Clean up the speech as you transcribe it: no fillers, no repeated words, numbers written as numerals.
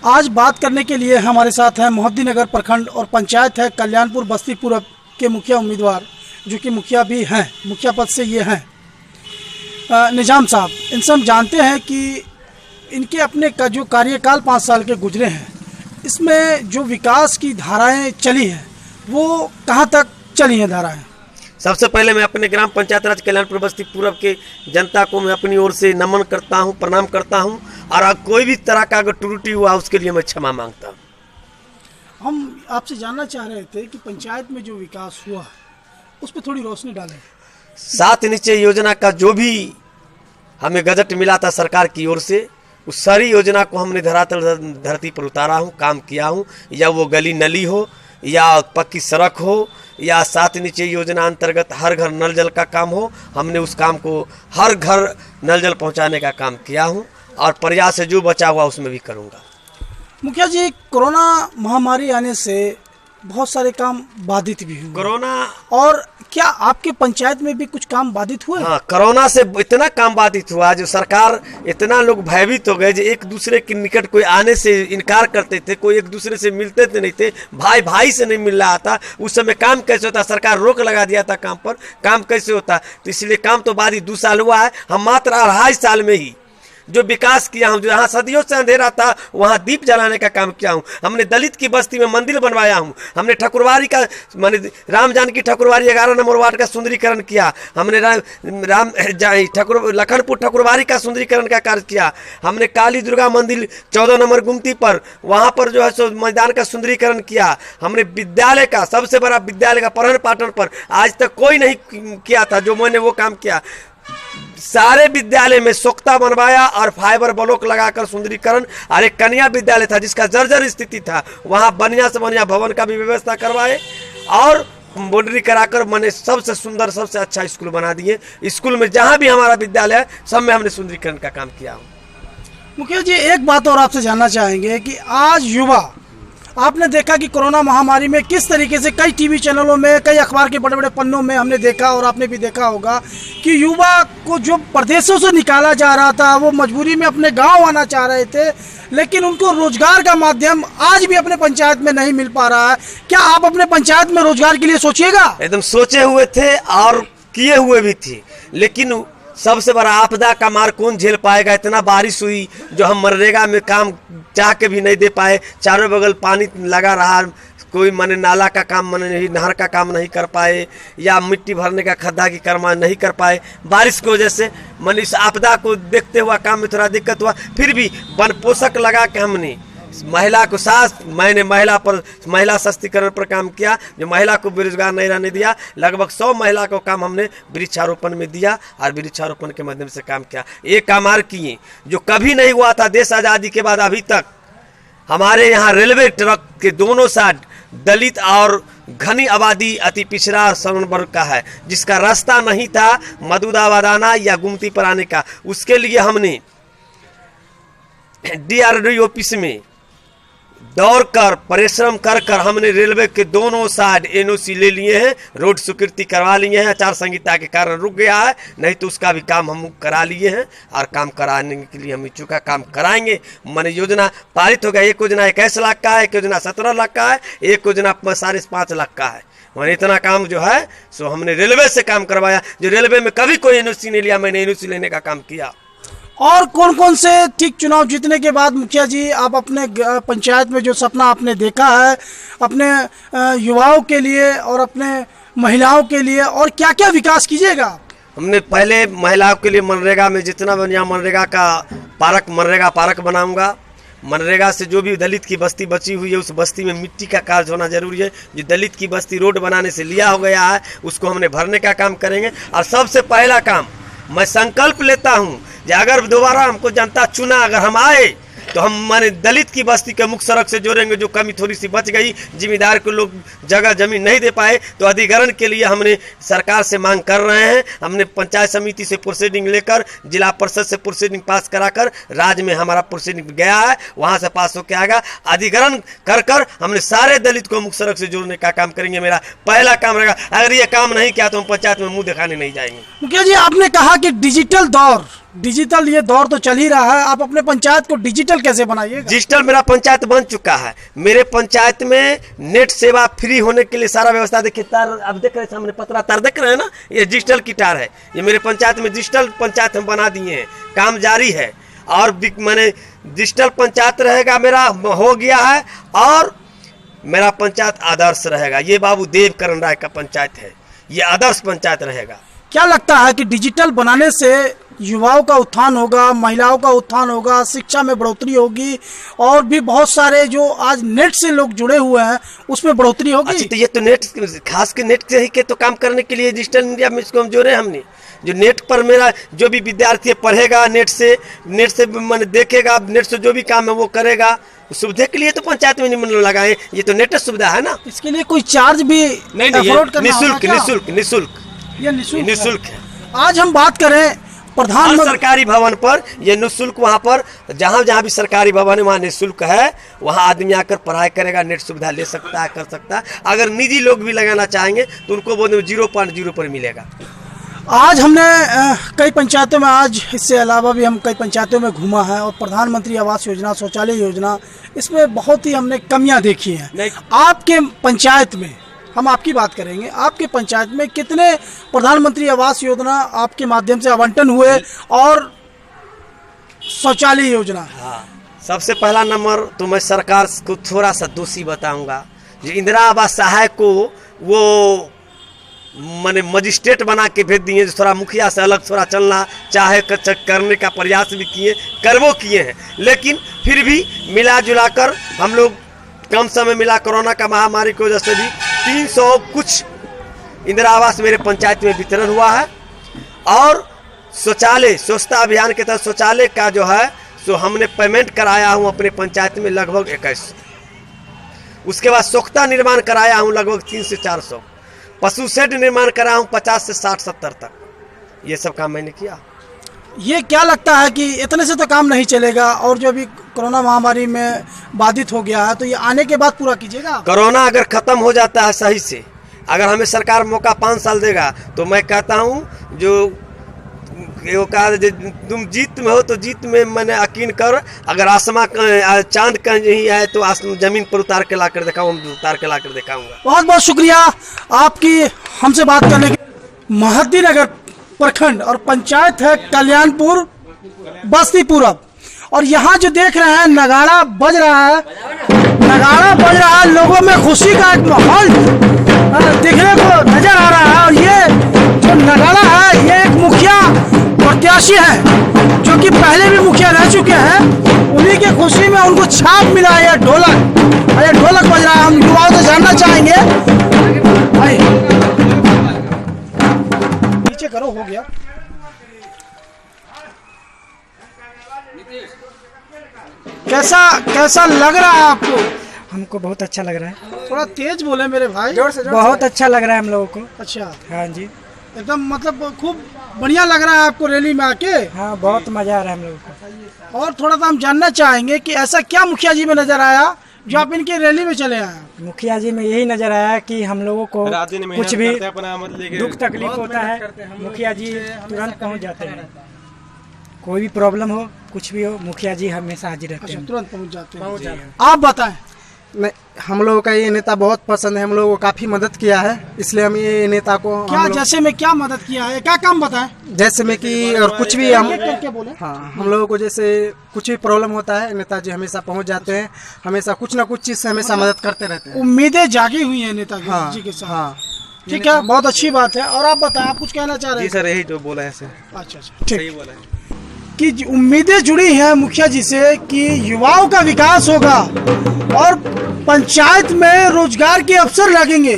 आज बात करने के लिए हमारे साथ हैं मोहद्दीनगर प्रखंड और पंचायत है कल्याणपुर बस्ती पूरब के मुखिया उम्मीदवार, जो कि मुखिया भी हैं, मुखिया पद से ये हैं, निजाम साहब। इनसे हम जानते हैं कि इनके अपने का जो कार्यकाल 5 साल के गुजरे हैं, इसमें जो विकास की धाराएं चली हैं वो कहाँ तक चली हैं धाराएं। सबसे पहले मैं अपने ग्राम पंचायत राज कल्याणपुर बस्ती पूरब के जनता को मैं अपनी ओर से नमन करता हूं, प्रणाम करता हूं, और कोई भी तरह का अगर त्रुटि हुआ उसके लिए मैं क्षमा मांगता हूं। हम आपसे जानना चाह रहे थे कि पंचायत में जो विकास हुआ उस पर थोड़ी रोशनी डालें। 7 निश्चय योजना का जो भी हमें गजट मिला था सरकार की ओर से, उस सारी योजना को हमने धरातल धरती पर उतारा हूँ, काम किया हूँ। या वो गली नली हो, या पक्की सड़क हो, या 7 निश्चय योजना अंतर्गत हर घर नल जल का काम हो, हमने उस काम को हर घर नल जल पहुंचाने का काम किया हूं, और प्रयास से जो बचा हुआ उसमें भी करूंगा। मुखिया जी, कोरोना महामारी आने से बहुत सारे काम बाधित भी हुए। कोरोना, और क्या आपके पंचायत में भी कुछ काम बाधित हुए? हाँ, कोरोना से इतना काम बाधित हुआ, जो सरकार इतना लोग भयभीत हो गए, जो एक दूसरे के निकट कोई आने से इनकार करते थे, कोई एक दूसरे से मिलते थे नहीं थे, भाई भाई से नहीं मिल रहा था। उस समय काम कैसे होता, सरकार रोक लगा दिया था काम पर, काम कैसे होता। तो इसलिए काम तो बाधित 2 साल हुआ है। हम मात्र 2.5 साल में ही जो विकास किया हूँ, जहाँ सदियों से अंधेरा था वहाँ दीप जलाने का काम किया हूँ। हमने दलित की बस्ती में मंदिर बनवाया हूँ। हमने ठकुरवारी का माने राम जानकी ठकुरवारी 11 नंबर वार्ड का सुंदरीकरण किया। हमने लखनपुर ठकुरवारी का सुंदरीकरण का कार्य किया। हमने काली दुर्गा मंदिर 14 नंबर गुमती पर, वहाँ पर जो है सो मैदान का सुंदरीकरण किया। हमने विद्यालय का, सबसे बड़ा विद्यालय का परहन पाटन पर आज तक कोई नहीं किया था, जो मैंने वो काम किया। सारे विद्यालय में सोख्ता बनवाया और फाइबर ब्लॉक लगाकर सुंदरीकरण। और एक कन्या विद्यालय था जिसका जर्जर स्थिति था, वहां बढ़िया से बढ़िया भवन का भी व्यवस्था करवाए, और बाउंड्री कराकर मैंने सबसे सुंदर, सबसे अच्छा स्कूल बना दिए। स्कूल में जहां भी हमारा विद्यालय है, सब में हमने सुंदरीकरण का काम किया हूँ। मुखिया जी, एक बात और आपसे जानना चाहेंगे कि आज युवा, आपने देखा कि कोरोना महामारी में किस तरीके से कई टीवी चैनलों में, कई अखबार के बड़े बड़े पन्नों में हमने देखा, और आपने भी देखा होगा कि युवा को जो प्रदेशों से निकाला जा रहा था, वो मजबूरी में अपने गांव आना चाह रहे थे, लेकिन उनको रोजगार का माध्यम आज भी अपने पंचायत में नहीं मिल पा रहा है। क्या आप अपने पंचायत में रोजगार के लिए सोचिएगा? एकदम सोचे हुए थे और किए हुए भी थे, लेकिन सबसे बड़ा आपदा का मार कौन झेल पाएगा। इतना बारिश हुई जो हम मनरेगा में काम चाह के भी नहीं दे पाए। चारों बगल पानी लगा रहा, कोई माने नाला का काम, माने नहर का काम नहीं कर पाए, या मिट्टी भरने का खड्डा की कर्म नहीं कर पाए बारिश की वजह से। माने इस आपदा को देखते हुआ काम में थोड़ा दिक्कत हुआ, फिर भी वन पोषक लगा के हमने महिला को मैंने महिला सशक्तिकरण पर काम किया, जो महिला को बेरोजगार नहीं रहने दिया। लगभग 100 महिला को काम हमने वृक्षारोपण में दिया, और वृक्षारोपण के माध्यम से काम किया। एक काम और किए जो कभी नहीं हुआ था देश आज़ादी के बाद अभी तक। हमारे यहाँ रेलवे ट्रैक के दोनों साइड दलित और घनी आबादी अति पिछड़ा श्रवण वर्ग का है, जिसका रास्ता नहीं था मधुदाबाद आना या गुमती पर आने का। उसके लिए हमने DRDO ऑफिस में दौड़ कर, परिश्रम कर हमने रेलवे के दोनों साइड NOC ले लिए हैं, रोड स्वीकृति करवा लिए हैं। आचार संहिता के कारण रुक गया है, नहीं तो उसका भी काम हम करा लिए हैं, और काम कराने के लिए हम इच्छुक काम कराएंगे। मैंने योजना पारित हो गया। एक योजना 21 लाख का है, एक योजना 17 लाख का है, एक योजना 5.5 लाख का है। मैंने इतना काम जो है सो हमने रेलवे से काम करवाया, जो रेलवे में कभी कोई NOC नहीं लिया, मैंने NOC लेने का काम किया। और कौन कौन से ठीक चुनाव जीतने के बाद मुखिया जी आप अपने पंचायत में जो सपना आपने देखा है अपने युवाओं के लिए और अपने महिलाओं के लिए, और क्या क्या विकास कीजिएगा? हमने पहले महिलाओं के लिए मनरेगा में जितना बढ़िया मनरेगा का मनरेगा पार्क बनाऊंगा। मनरेगा से जो भी दलित की बस्ती बची हुई है, उस बस्ती में मिट्टी का कार्य होना जरूरी है। जो दलित की बस्ती रोड बनाने से लिया हो गया है, उसको हमने भरने का काम करेंगे। और सबसे पहला काम मैं संकल्प लेता हूँ, अगर दोबारा हमको जनता चुना, अगर हम आए, तो हम माने दलित की बस्ती के मुख्य सड़क से जोड़ेंगे। जो कमी थोड़ी सी बच गई, जिम्मेदार को लोग जगह जमीन नहीं दे पाए, तो अधिग्रहण के लिए हमने सरकार से मांग कर रहे हैं। हमने पंचायत समिति से प्रोसीडिंग लेकर, जिला परिषद से प्रोसीडिंग पास कराकर, राज्य में हमारा प्रोसीडिंग गया है, वहां से पास होकर आएगा। अधिग्रहण कर हमने सारे दलित को मुख्य सड़क से जोड़ने का काम करेंगे। मेरा पहला काम रहेगा। अगर ये काम नहीं किया तो हम पंचायत में मुंह दिखाने नहीं जाएंगे। मुखिया जी, आपने कहा कि डिजिटल दौर डिजिटल ये दौर तो चल ही रहा है, आप अपने पंचायत को डिजिटल कैसे बनाइएगा? डिजिटल मेरा पंचायत बन चुका है। मेरे पंचायत में नेट सेवा फ्री होने के लिए सारा व्यवस्था, देखिए तार अब देख रहे हैं सामने, पतरा तार देख रहे हैं ना, ये डिजिटल की तार है। ये मेरे पंचायत में डिजिटल पंचायत हम बना दिए हैं, काम जारी है। और मैंने डिजिटल पंचायत रहेगा, मेरा हो गया है। और मेरा पंचायत आदर्श रहेगा। ये बाबू देव करण राय का पंचायत है, ये आदर्श पंचायत रहेगा। क्या लगता है कि डिजिटल बनाने से युवाओं का उत्थान होगा, महिलाओं का उत्थान होगा, शिक्षा में बढ़ोतरी होगी, और भी बहुत सारे जो आज नेट से लोग जुड़े हुए हैं उसमें बढ़ोतरी होगी? अच्छा, तो ये तो नेट, खास के नेट से ही के तो काम करने के लिए डिजिटल इंडिया में इसको हम जोड़े हमने। जो नेट पर मेरा जो भी विद्यार्थी पढ़ेगा, नेट से मैंने देखेगा, नेट से जो भी काम है वो करेगा, सुविधा के लिए तो पंचायत में नहीं लगाए। ये तो नेट सुविधा है ना। इसके लिए कोई चार्ज भी नहीं, निःशुल्क ये निःशुल्क है। आज हम बात करें प्रधानमंत्री, सरकारी भवन पर ये निःशुल्क, वहाँ पर जहाँ जहाँ भी सरकारी भवन है वहाँ निःशुल्क है। वहाँ आदमी आकर पढ़ाई करेगा, नेट सुविधा ले सकता है, कर सकता है। अगर निजी लोग भी लगाना चाहेंगे तो उनको वो 0.0 पर मिलेगा। आज हमने कई पंचायतों में, आज इससे अलावा भी हम कई पंचायतों में घूमा है, और प्रधानमंत्री आवास योजना, शौचालय योजना, इसमें बहुत ही हमने कमियां देखी हैं। आपके पंचायत में, हम आपकी बात करेंगे, आपके पंचायत में कितने प्रधानमंत्री आवास योजना आपके माध्यम से आवंटन हुए, और शौचालय योजना? हाँ, सबसे पहला नंबर तो मैं सरकार को थोड़ा सा दोषी बताऊंगा। जो इंदिरा आवास सहायक को वो मैंने मजिस्ट्रेट बना के भेज दिए, जो थोड़ा मुखिया से अलग थोड़ा चलना चाहे करने का प्रयास भी किए हैं। लेकिन फिर भी मिला जुला कर हम लोग कम समय मिला, कोरोना का महामारी की वजह से भी 300 कुछ इंदिरा आवास मेरे पंचायत में वितरण हुआ है। और शौचालय, स्वच्छता अभियान के तहत शौचालय का जो है सो हमने पेमेंट कराया हूँ अपने पंचायत में लगभग 2100। उसके बाद स्वच्छता निर्माण कराया हूँ लगभग 300 से 400। पशु शेड निर्माण करा हूँ 50 से 60-70 तक। ये सब काम मैंने किया। ये क्या लगता है कि इतने से तो काम नहीं चलेगा, और जो अभी कोरोना महामारी में बाधित हो गया है, तो ये आने के बाद पूरा कीजिएगा? कोरोना अगर खत्म हो जाता है सही से, अगर हमें सरकार मौका 5 साल देगा, तो मैं कहता हूँ जो वो कहा तुम जीत में हो तो जीत में मैंने यकीन कर, अगर आसमां चांद कहीं है तो जमीन पर उतार के लाकर दिखाऊंगा, उतार के लाकर दिखाऊंगा। बहुत बहुत शुक्रिया आपकी हमसे बात करने के। महद्दी नगर प्रखंड और पंचायत है कल्याणपुर बस्ती पूरब, और यहाँ जो देख रहे हैं नगाड़ा बज रहा है, लोगों में खुशी का एक माहौल देखने को नजर आ रहा है। और ये जो नगाड़ा है, ये एक मुखिया प्रत्याशी है जो कि पहले भी मुखिया रह चुके हैं, उन्हीं की खुशी में उनको छाप मिला है। ये ढोलक बज रहा है। हम युवाओं से जानना चाहेंगे, नीचे करो, हो गया। कैसा लग रहा है आपको? हमको बहुत अच्छा लग रहा है। थोड़ा तेज बोले मेरे भाई। जोर से बहुत अच्छा लग रहा है हम लोगों को। अच्छा, हाँ जी, एकदम मतलब खूब बढ़िया लग रहा है आपको रैली में आके? हाँ, बहुत मजा आ रहा है हम लोगों को। और थोड़ा सा हम जानना चाहेंगे कि ऐसा क्या मुखिया जी में नजर आया जो आप इनकी रैली में चले आए? मुखिया जी में यही नजर आया कि हम लोगों को कुछ भी दुख तकलीफ होता है, मुखिया जी तुरंत पहुंच जाते हैं। कोई भी प्रॉब्लम हो, कुछ भी हो, मुखिया जी हमेशा हाजिर रहते हैं, तुरंत पहुंच जाते हैं। आप बताएं। हम लोगों का ये नेता बहुत पसंद है, हम लोगों को काफी मदद किया है, इसलिए हम ये नेता को क्या, जैसे में क्या मदद किया है, क्या काम बताएं? जैसे में कि और कुछ भी हम बोले। हाँ, हम लोगों को जैसे कुछ भी प्रॉब्लम होता है, नेताजी हमेशा पहुंच जाते हैं, हमेशा कुछ न कुछ चीज से हमेशा मदद करते रहते हैं। उम्मीदें जागी हुई है नेताजी जी के साथ। हाँ, ठीक है, बहुत अच्छी बात है। और आप बताएं, आप कुछ कहना चाह रहे हैं? जी सर, यही जो बोला है सर। अच्छा, ठीक बोला है कि उम्मीदें जुड़ी हैं मुखिया जी से कि युवाओं का विकास होगा और पंचायत में रोजगार के अवसर लगेंगे।